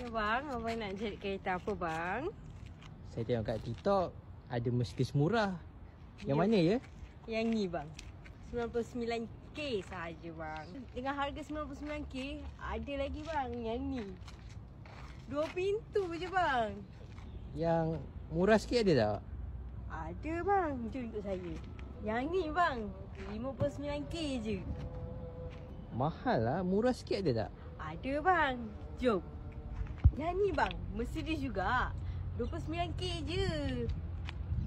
Ya bang, abang nak cari kereta apa bang? Saya tengok kat TikTok ada Mercedes murah. Yang Ya. mana ya? Yang ni bang, 99k sahaja bang. Dengan harga 99k, ada lagi bang yang ni. 2 pintu je bang. Yang murah sikit ada tak? Ada bang, jom ikut saya. Yang ni bang, 59k je. Mahal lah, murah sikit ada tak? Ada bang, jom. Yang ni bang, Mercedes juga. 29k je.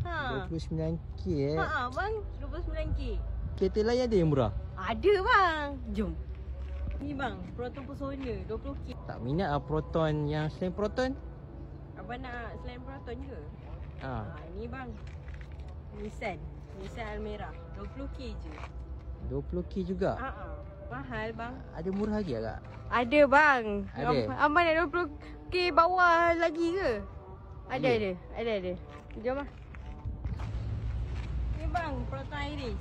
Ha. 29k Ha bang, 29k. Kereta lain ada yang murah? Ada bang. Jom. Ni bang, Proton Pesona 20k. Tak minat lah Proton yang selain Proton? Abang nak selain Proton ke? Ha. Ni bang. Nissan Almera 20k je. 20k juga? Mahal bang. Ada murah lagi tak? Ada bang. Ada? Abang nak 20k bawah lagi ke? Ada. Jom lah. Ni bang, Proton Iris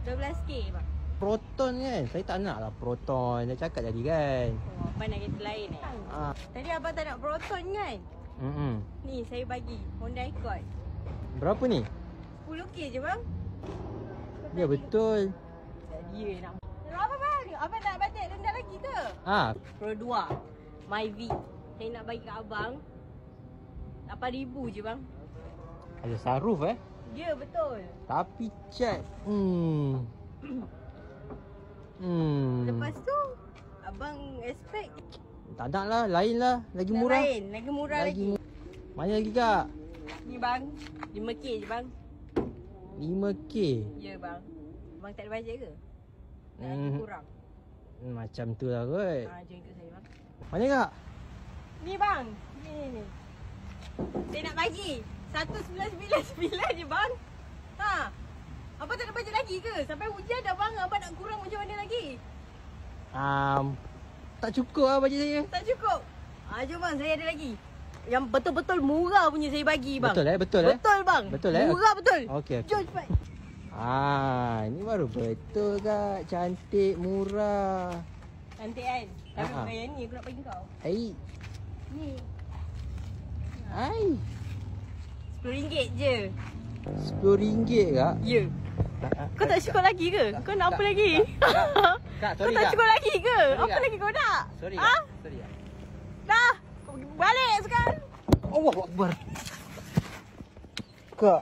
12k bang. Proton kan? Saya tak nak lah Proton. Dah cakap tadi kan? Oh, abang nak kereta lain Tadi abang tak nak Proton kan? Ni saya bagi Honda Accord. Berapa ni? 10k je bang. Ya betul. Dia nak. Apa bang? Abang nak bajet rendah lagi ke? Ha. Pro 2 My V. Saya nak bagi kat abang 8,000 je bang. Ada sunroof Ya betul. Tapi cat Lepas tu abang expect tak nak lah, lain lah. Lagi murah. lagi murah lagi. Mana lagi kak? Ni bang, 5k je bang. 5k? Ya bang. Abang tak ada bajet ke? Nak lagi kurang. Macam tu lah kot. Jom ikut saya bang. Mana kak? Ni bang. Ni. Saya nak bagi 1999 je bang. Abang tak ada bajet lagi ke? Sampai hujan dah bang. Abang nak kurang macam mana lagi? Tak cukup lah bajet saya. Tak cukup? Jom bang, saya ada lagi. Yang betul-betul murah punya saya bagi bang. Betul betul Betul bang. Betul Murah betul. Okey. Jom cepat. Ini baru betul kak. Cantik, murah. Cantik kan? Tapi bukan yang ni aku nak bagi kau. Ni. RM10 je. RM10 kak? Ya. Kau tak cukup lagi ke? Kau nak apa lagi? Kak, Kau tak cukup lagi ke? Apa lagi kau nak? Sorry kak. Dah. Kau balik sekarang. Allahu Akbar. Kak.